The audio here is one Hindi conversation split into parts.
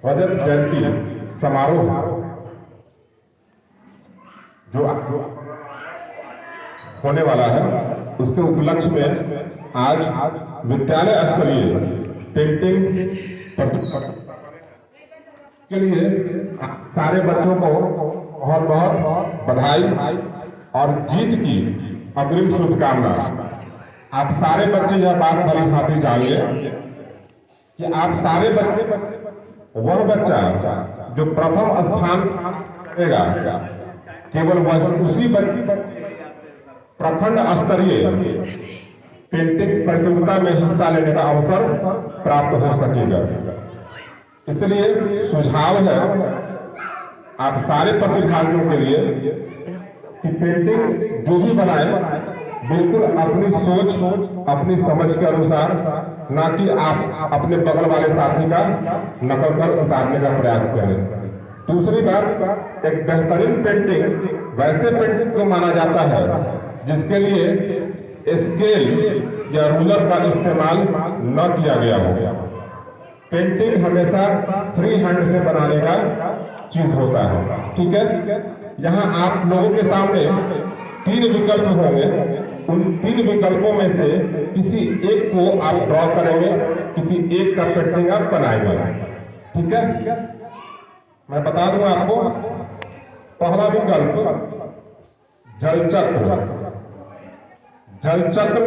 रजत जयंती समारोह जो होने वाला है, उसके उपलक्ष्य में आज विद्यालय स्तरीय पेंटिंग के लिए सारे बच्चों को बहुत बहुत बधाई और जीत की अग्रिम शुभकामना। आप सारे बच्चे यह बात भली भांति जानिए कि आप सारे बच्चे, वह बच्चा जो प्रथम स्थान करेगा, केवल वह उसी प्रखंड स्तरीय पेंटिंग प्रतियोगिता में हिस्सा लेने का अवसर प्राप्त हो सकेगा। इसलिए सुझाव है आप सारे प्रतिभागियों के लिए कि पेंटिंग जो भी बनाए बिल्कुल अपनी सोच, अपनी समझ के अनुसार, ना कि आप अपने बगल वाले साथी का नकल कर उतारने का प्रयास करें। दूसरी बात, एक बेहतरीन पेंटिंग वैसे पेंटिंग को माना जाता है जिसके लिए स्केल या रूलर का इस्तेमाल न किया गया हो। पेंटिंग हमेशा फ्री हैंड से बनाने का चीज होता है, ठीक है। यहाँ आप लोगों के सामने 3 विकल्प होंगे, उन 3 विकल्पों में से किसी एक को आप ड्रॉ करेंगे, किसी एक का पेंटिंग आप बनाएंगे, ठीक है। मैं बता दूं आपको, पहला विकल्प जलचक्र। जलचक्र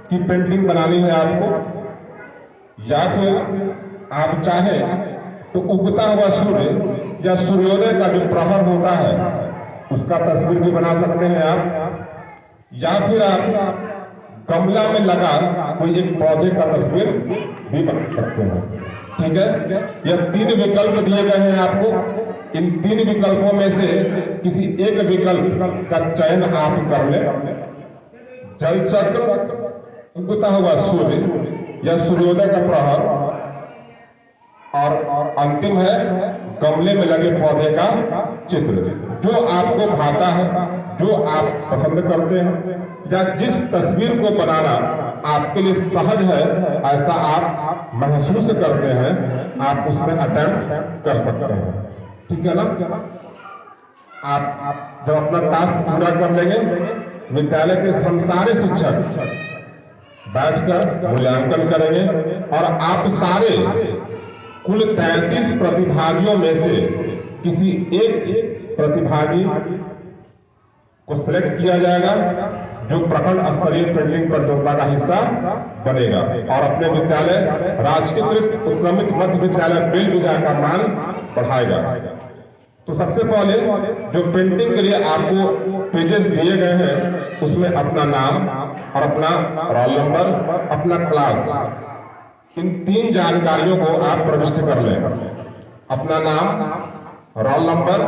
की पेंटिंग बनानी है आपको, या फिर आप चाहें तो उगता हुआ सूर्य या सूर्योदय का जो प्रहर होता है उसका तस्वीर भी बना सकते हैं आप, या फिर आप गमला में लगा कोई एक पौधे का तस्वीर भी बना सकते हैं, ठीक है। यह 3 विकल्प दिए गए हैं आपको। इन 3 विकल्पों में से किसी एक विकल्प का चयन आप कर लें। जलचक्र, उगता हुआ सूर्य या सूर्योदय का प्रहर, और अंतिम है गमले में लगे पौधे का चित्र। जो आपको भाता है, जो आप पसंद करते हैं, या जिस तस्वीर को बनाना आपके लिए सहज है, ऐसा आप महसूस करते हैं, आप उसमें अटेम्प्ट कर सकते हैं, ठीक है ना। आप जब अपना टास्क पूरा कर लेंगे, विद्यालय के सारे शिक्षक बैठकर मूल्यांकन करेंगे और आप सारे कुल 33 प्रतिभागियों में से किसी एक प्रतिभागी को सिलेक्ट किया जाएगा जो प्रखंड स्तरीय पेंटिंग प्रतियोगिता का हिस्सा बनेगा और अपने विद्यालय राजकीयकृत उत्क्रमित मध्य विद्यालय बेलविदा का मान बढ़ाएगा। तो सबसे पहले जो पेंटिंग के लिए आपको पेजेस दिए गए हैं, उसमें अपना नाम और अपना रोल नंबर, अपना क्लास, इन 3 जानकारियों को आप प्रविष्ट कर लें। अपना नाम, रोल नंबर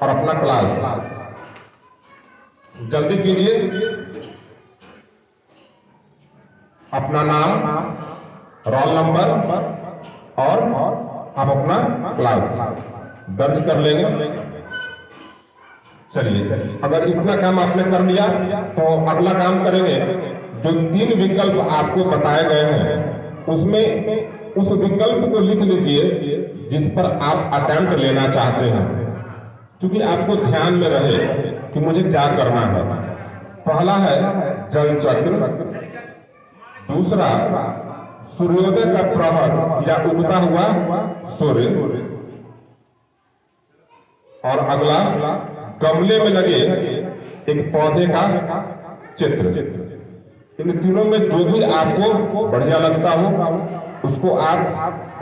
और अपना क्लास। जल्दी कीजिए। अपना नाम, रोल नंबर और आप अपना क्लास दर्ज कर लेंगे। चलिए, अगर इतना काम आपने कर लिया तो अगला काम करेंगे। जो 3 विकल्प आपको बताए गए हैं उसमें उस विकल्प को लिख लीजिए जिस पर आप अटेम्प्ट लेना चाहते हैं, क्योंकि आपको ध्यान में रहे कि मुझे क्या करना है। पहला है जलचक्र, दूसरा सूर्योदय का प्रहर या उगता हुआ सूर्य, और अगला गमले में लगे एक पौधे का चित्र। इन तीनों में जो भी आपको बढ़िया लगता हो उसको आप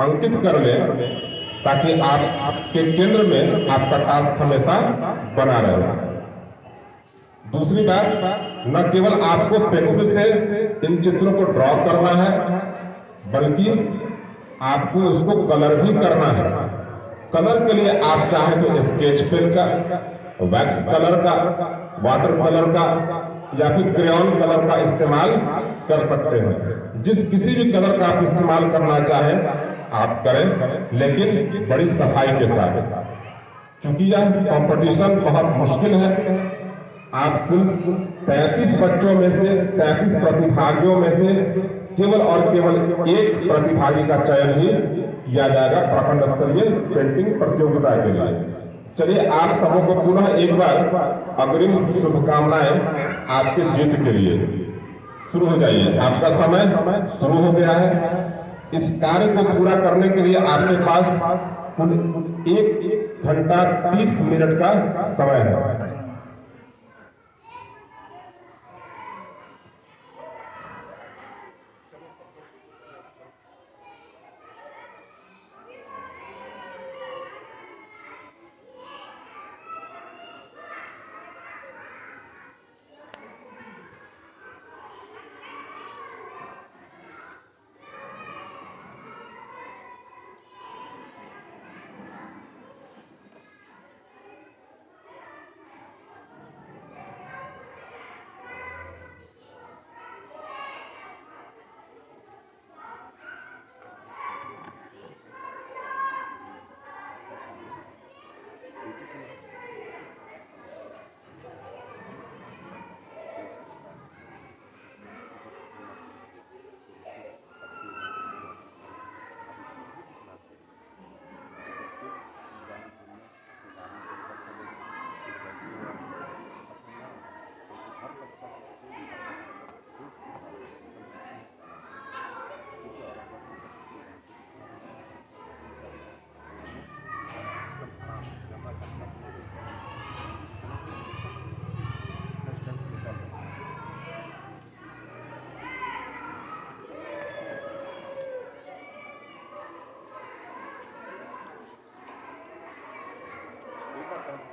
अंकित कर लें, ताकि आपके केंद्र में आपका टास्क हमेशा बना रहे। दूसरी बात, न केवल आपको पेंसिल से इन चित्रों को ड्रॉ करना है, बल्कि आपको उसको कलर भी करना है। कलर के लिए आप चाहे तो स्केच पेन का, वैक्स कलर का, वाटर कलर का या फिर क्रेयॉन कलर का इस्तेमाल कर सकते हैं। किसी भी कलर का आप इस्तेमाल करना चाहें आप करें, लेकिन बड़ी सफाई के साथ, क्योंकि यह कंपटीशन बहुत मुश्किल है। आप कुल 33 बच्चों में से, 33 प्रतिभागियों में से केवल और केवल एक प्रतिभागी का चयन ही किया जाएगा प्रखंड स्तरीय पेंटिंग प्रतियोगिता के लिए। चलिए आप सबों को पुनः एक बार अग्रिम शुभकामनाएं आपके जीत के लिए। शुरू हो जाइए, आपका समय शुरू हो गया है। इस कार्य को पूरा करने के लिए आपके पास कुल 1 घंटा 30 मिनट का समय है।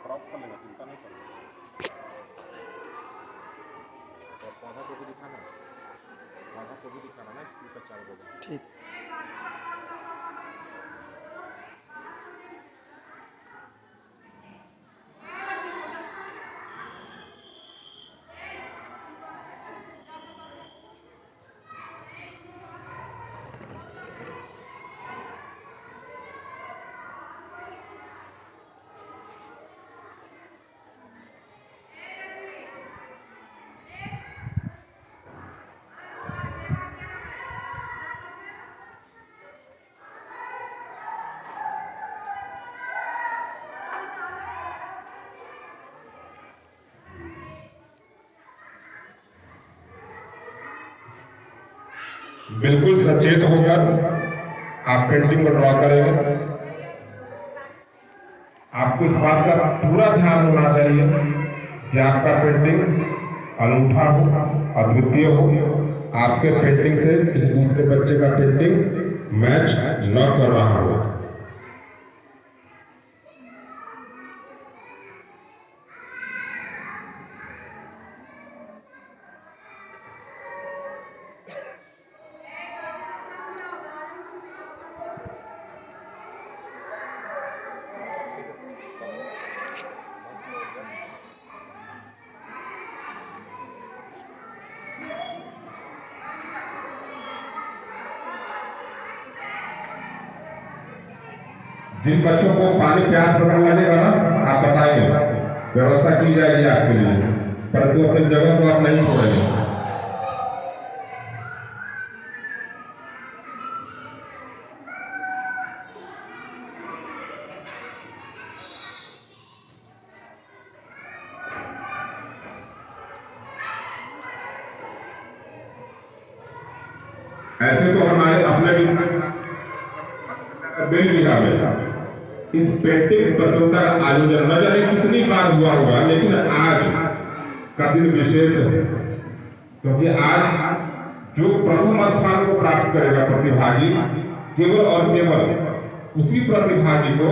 क्रॉप कर लेना, चिंता नहीं करना। और पौधा को भी दिखाना, पौधा को भी दिखाना ना स्कूल का 4 बजे। ठीक। बिल्कुल सचेत होकर आप पेंटिंग को ड्रॉ करेंगे। आपको इस बात का पूरा ध्यान होना चाहिए कि आपका पेंटिंग अनूठा हो, अद्वितीय हो। आपके पेंटिंग से किसी दूसरे बच्चे का पेंटिंग मैच न कर रहा हो। जिन बच्चों को पानी प्यास लगेगा ना, आप बताएंगे, व्यवस्था की जाएगी आपके लिए, परंतु अपनी जगह को आप नहीं छोड़ेंगे। ऐसे तो हमारे अपने बेलबिघा में इस पेंटिंग प्रतियोगिता का आयोजन न जाने कितनी बार हुआ होगा, लेकिन आज का दिन विशेष है, क्योंकि आज जो प्रथम स्थान को प्राप्त करेगा प्रतिभागी, केवल और केवल उसी प्रतिभागी को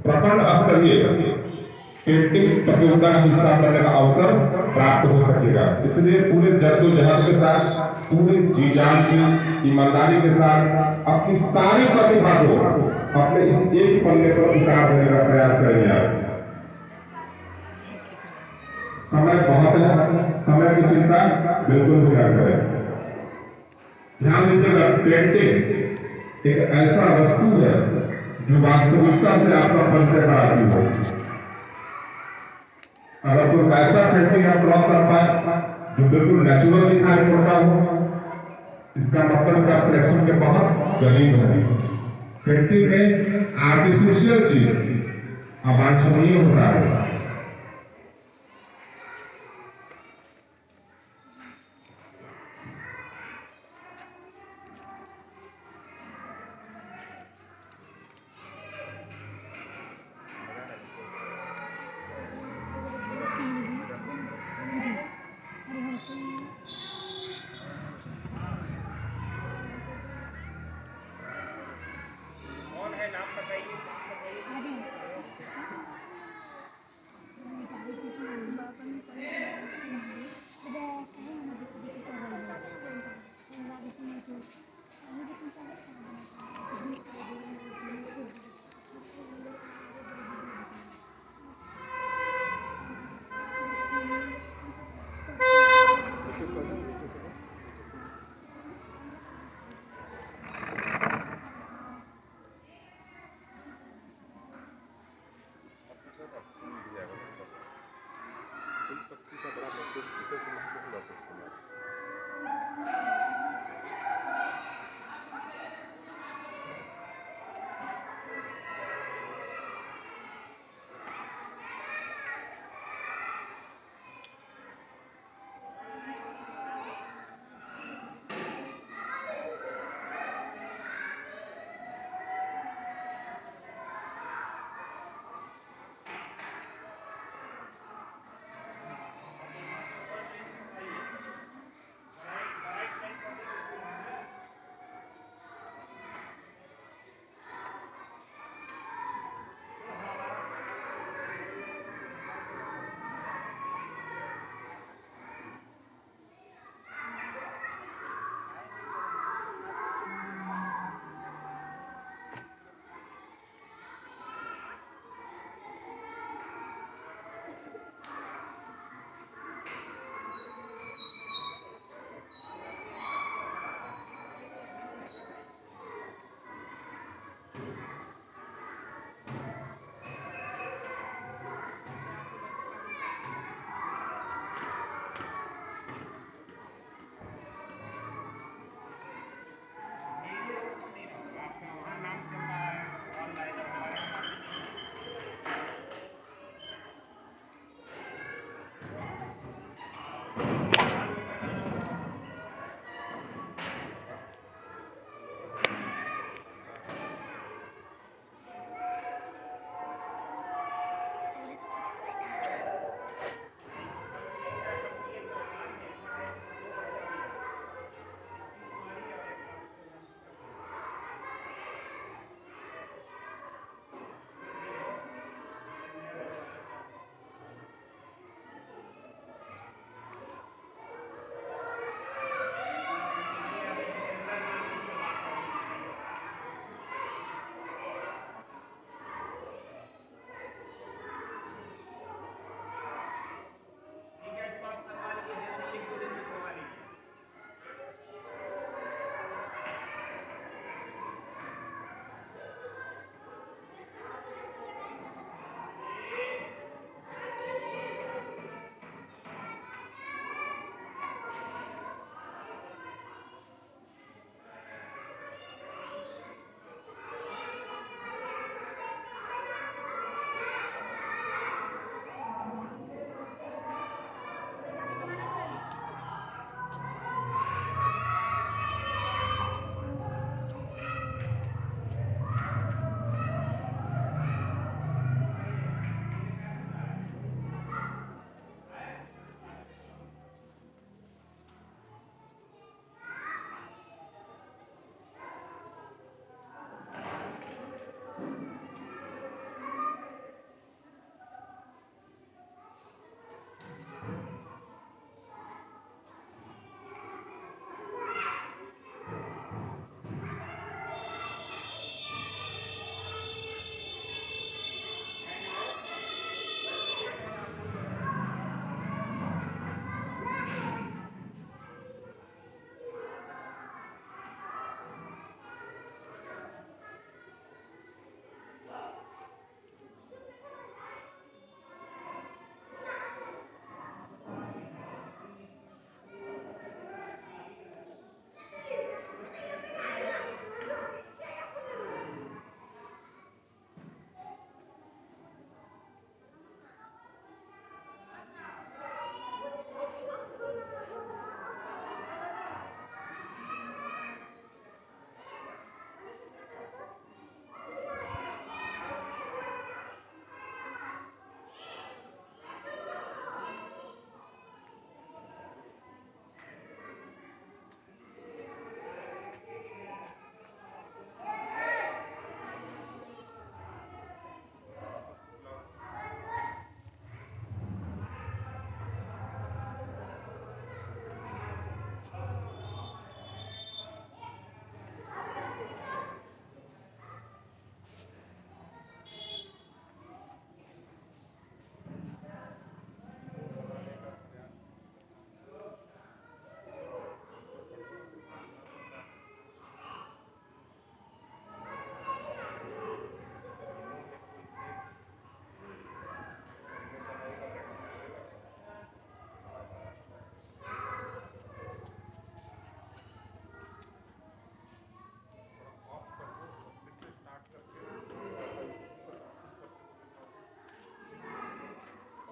प्रखंड स्तरीय पेंटिंग प्रतियोगिता का हिस्सा बनने का अवसर प्राप्त हो सकेगा। इसलिए पूरे जद्दोजहद के साथ, पूरे जी-जान की ईमानदारी के साथ अपनी सारी प्रतिभा को अपने इस एक पन्ने पर उतार देने का प्रयास करेंगे आप। समय बहुत है, समय की चिंता बिल्कुल भी न करें। ध्यान दीजिएगा, पेंटिंग एक ऐसा वस्तु है जो वास्तविकता से आपका परिचय कराती हो। अगर कोई ऐसा पेंटिंग आप ड्रॉ कर पाए जो बिल्कुल नेचुरल दिखाई पड़ता हो, इसका मतलब का सिलेक्शन के बहुत गरीब है। खेती में आर्टिफिशियल चीज अवांछनीय होता है।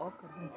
ऑफ कर दूं।